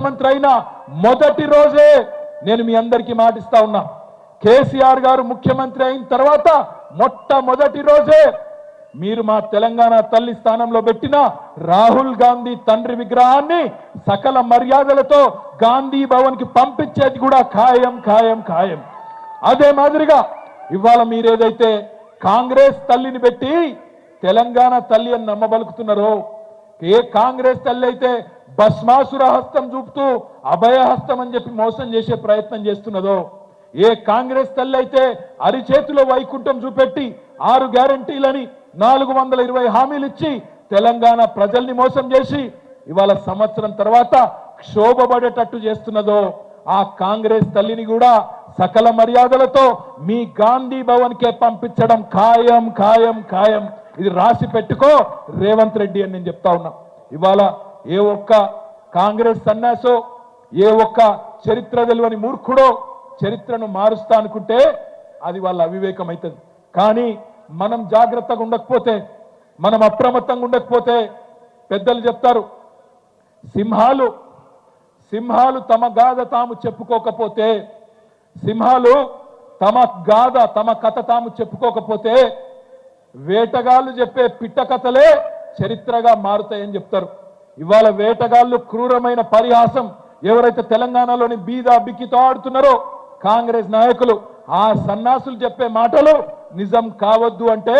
ముఖ్యమంత్రి అయిన మొదటి రోజే నేను మీ అందరికీ మాటిస్తా ఉన్నా. కేసీఆర్ గారు ముఖ్యమంత్రి అయిన తర్వాత మొట్టమొదటి రోజే మీరు మా తెలంగాణ తల్లి స్థానంలో పెట్టిన రాహుల్ గాంధీ తండ్రి విగ్రహాన్ని సకల మర్యాదలతో గాంధీ భవన్ కి పంపించేది కూడా ఖాయం ఖాయం ఖాయం. అదే మాదిరిగా ఇవాళ మీరేదైతే కాంగ్రెస్ తల్లిని పెట్టి తెలంగాణ తల్లి అని నమ్మబలుకుతున్నారో, ఏ కాంగ్రెస్ తల్లి అయితే భస్మాసుర హస్తం చూపుతూ అభయహస్తం అని చెప్పి మోసం చేసే ప్రయత్నం చేస్తున్నదో, ఏ కాంగ్రెస్ తల్లి అయితే అరిచేతిలో వైకుంఠం చూపెట్టి 6 గ్యారంటీలని 420 హామీలు ఇచ్చి తెలంగాణ ప్రజల్ని మోసం చేసి ఇవాళ సంవత్సరం తర్వాత క్షోభపడేటట్టు చేస్తున్నదో, ఆ కాంగ్రెస్ తల్లిని కూడా సకల మర్యాదలతో మీ గాంధీ భవన్ కే పంపించడం ఖాయం ఖాయం ఖాయం. ఇది రాసి పెట్టుకో రేవంత్ రెడ్డి అని నేను చెప్తా ఉన్నా. ఇవాళ ఏ ఒక్క కాంగ్రెస్ సన్యాసో, ఏ ఒక్క చరిత్ర తెలియని మూర్ఖుడో చరిత్రను మారుస్తా అనుకుంటే అది వాళ్ళ అవివేకం అవుతుంది. కానీ మనం జాగ్రత్తగా ఉండకపోతే, మనం అప్రమత్తంగా ఉండకపోతే, పెద్దలు చెప్తారు, సింహాలు తమ గాథ తాము చెప్పుకోకపోతే, సింహాలు తమ కథ తాము చెప్పుకోకపోతే వేటగాళ్ళు చెప్పే పిట్ట కథలే చరిత్రగా మారుతాయని చెప్తారు. ఇవాళ వేటగాళ్ళు క్రూరమైన పరిహాసం ఎవరైతే తెలంగాణలోని బీద బిక్కితో ఆడుతున్నారో కాంగ్రెస్ నాయకులు, ఆ సన్నాసులు చెప్పే మాటలు నిజం కావద్దు అంటే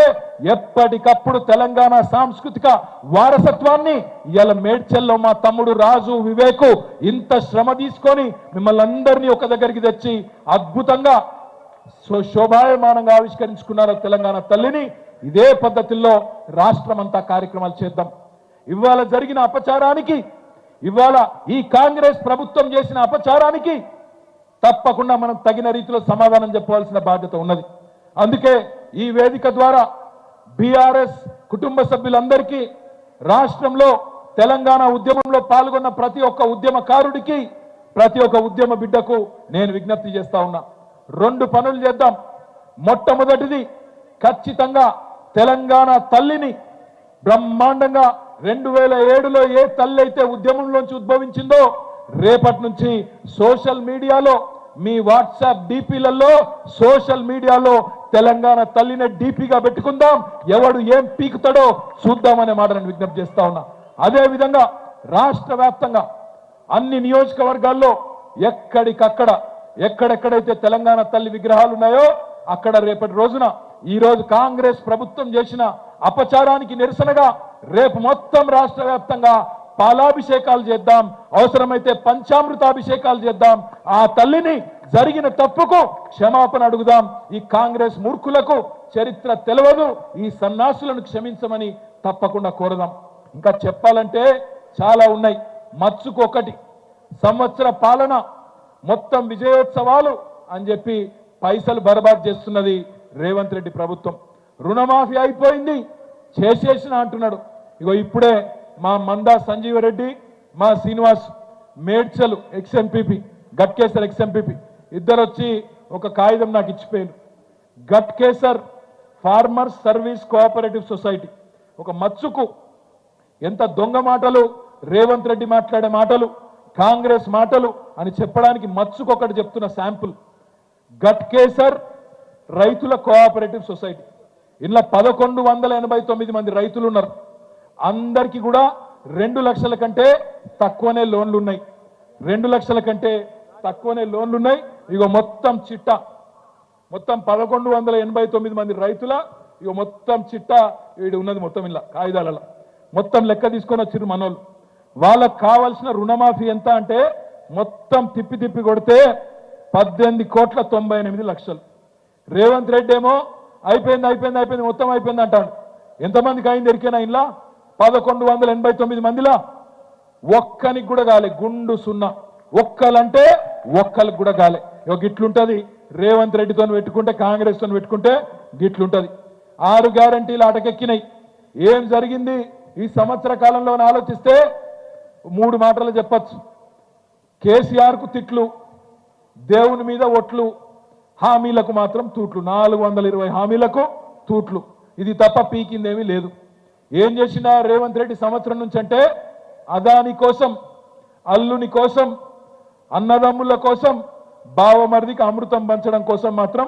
ఎప్పటికప్పుడు తెలంగాణ సాంస్కృతిక వారసత్వాన్ని ఇలా మేడ్చల్లో మా తమ్ముడు రాజు వివేకు ఇంత శ్రమ తీసుకొని మిమ్మల్ని అందరినీ ఒక దగ్గరికి తెచ్చి అద్భుతంగా శోభాయమానంగా ఆవిష్కరించుకున్నారు తెలంగాణ తల్లిని. ఇదే పద్ధతిలో రాష్ట్రమంతా కార్యక్రమాలు చేద్దాం. ఇవాళ జరిగిన అపచారానికి, ఇవాళ ఈ కాంగ్రెస్ ప్రభుత్వం చేసిన అపచారానికి తప్పకుండా మనం తగిన రీతిలో సమాధానం చెప్పవలసిన బాధ్యత ఉన్నది. అందుకే ఈ వేదిక ద్వారా బీఆర్ఎస్ కుటుంబ సభ్యులందరికీ, రాష్ట్రంలో తెలంగాణ ఉద్యమంలో పాల్గొన్న ప్రతి ఒక్క ఉద్యమకారుడికి, ప్రతి ఒక్క ఉద్యమ బిడ్డకు నేను విజ్ఞప్తి చేస్తా ఉన్నా. 2 పనులు చేద్దాం. మొట్టమొదటిది, ఖచ్చితంగా తెలంగాణ తల్లిని బ్రహ్మాండంగా 2007లో ఏ తల్లి అయితే ఉద్యమంలోంచి ఉద్భవించిందో రేపటి నుంచి సోషల్ మీడియాలో, మీ వాట్సాప్ డీపీలలో, సోషల్ మీడియాలో తెలంగాణ తల్లిని డీపీగా పెట్టుకుందాం. ఎవడు ఏం పీకుతాడో చూద్దామనే మాట నేను విజ్ఞప్తి చేస్తా ఉన్నా. అదే విధంగా రాష్ట్ర వ్యాప్తంగా అన్ని నియోజకవర్గాల్లో ఎక్కడికక్కడ ఎక్కడెక్కడైతే తెలంగాణ తల్లి విగ్రహాలు ఉన్నాయో అక్కడ రేపటి రోజున, ఈ రోజు కాంగ్రెస్ ప్రభుత్వం చేసిన అపచారానికి నిరసనగా రేపు మొత్తం రాష్ట్ర వ్యాప్తంగా పాలాభిషేకాలు చేద్దాం, అవసరమైతే పంచామృతాభిషేకాలు చేద్దాం. ఆ తల్లిని జరిగిన తప్పుకు క్షమాపణ అడుగుదాం. ఈ కాంగ్రెస్ మూర్ఖులకు చరిత్ర తెలియదు, ఈ సన్నాసులను క్షమించమని తప్పకుండా కోరదాం. ఇంకా చెప్పాలంటే చాలా ఉన్నాయి. మచ్చుకు ఒకటి, సంవత్సర పాలన మొత్తం విజయోత్సవాలు అని చెప్పి పైసలు బర్బాద్ చేస్తున్నది రేవంత్ రెడ్డి ప్రభుత్వం. రుణమాఫీ అయిపోయింది చేసేసిన అంటున్నాడు. ఇగో ఇప్పుడే మా మందా సంజీవరెడ్డి, మా శ్రీనివాస్ మేడ్చల్ ఎక్స్ఎంపీపీ, గట్కేసర్ ఎక్స్ఎంపీపీ ఇద్దరు వచ్చి ఒక కాగితం నాకు ఇచ్చిపోయారు. Ghatkesar farmers service cooperative society, ఒక మచ్చుకు ఎంత దొంగ మాటలు, రేవంత్ రెడ్డి మాట్లాడే మాటలు, కాంగ్రెస్ మాటలు అని చెప్పడానికి మచ్చుకు ఒకటి చెప్తున్న శాంపుల్. గట్కేసర్ రైతుల కోఆపరేటివ్ సొసైటీ, ఇలా 1189 మంది రైతులు ఉన్నారు. అందరికీ కూడా 2 లక్షల కంటే తక్కువనే లోన్లు ఉన్నాయి. 2 లక్షల కంటే తక్కువనే లోన్లు ఉన్నాయి. ఇగో మొత్తం చిట్టా, మొత్తం 1189 మంది రైతుల ఇగో మొత్తం చిట్టా వీడు ఉన్నది. మొత్తం ఇలా కాగితాలలో మొత్తం లెక్క తీసుకొని వచ్చిర్రు మనోళ్ళు. వాళ్ళకు కావాల్సిన రుణమాఫీ ఎంత అంటే మొత్తం తిప్పి తిప్పి కొడితే 18,98,00,000. రేవంత్ రెడ్డి ఏమో అయిపోయింది మొత్తం అయిపోయింది అంటాడు. ఎంతమందికి అయింది ఎరికేనా? ఇలా 1189 మందిలా ఒక్కనికి కూడా కాలే, గుండు సున్నా. ఒక్కలంటే ఒక్కరికి కూడా కాలే. గిట్లుంటది రేవంత్ రెడ్డితో పెట్టుకుంటే, కాంగ్రెస్ తో పెట్టుకుంటే గిట్లుంటది. 6 గ్యారంటీలు అటకెక్కినాయి. ఏం జరిగింది ఈ సంవత్సర కాలంలో ఆలోచిస్తే 3 మాటలు చెప్పచ్చు. కేసీఆర్ కు తిట్లు, దేవుని మీద ఒట్లు, హామీలకు మాత్రం తూట్లు. 420 హామీలకు తూట్లు. ఇది తప్ప పీకిందేమీ లేదు. ఏం చేసినా రేవంత్ రెడ్డి సంవత్సరం నుంచి అంటే అదాని కోసం అల్లుని కోసం, అన్నదమ్ముల కోసం, బావమరిదికి అమృతం పంచడం కోసం మాత్రం